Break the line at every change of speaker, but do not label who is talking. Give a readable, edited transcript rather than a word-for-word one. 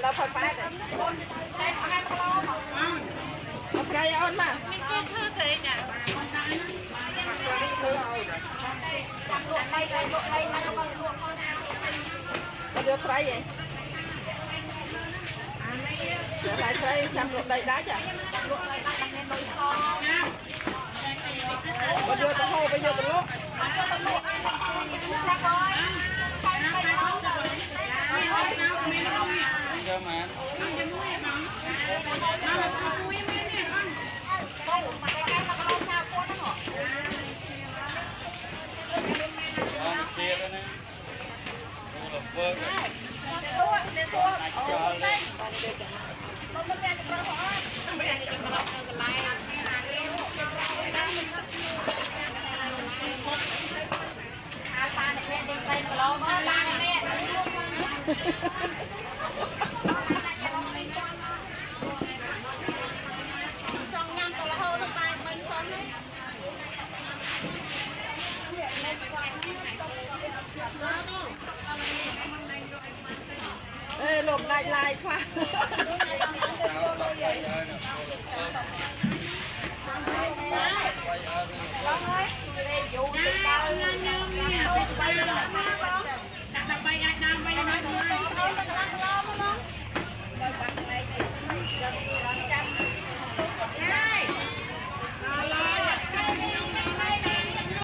เราพอไปเลยโอเคเอามาเดี๋ยวใครvậyเดี๋ยวใครทำลูกđầy đá chứ bây giờ tao hô bây giờ tao lốt ê lột lại lại qua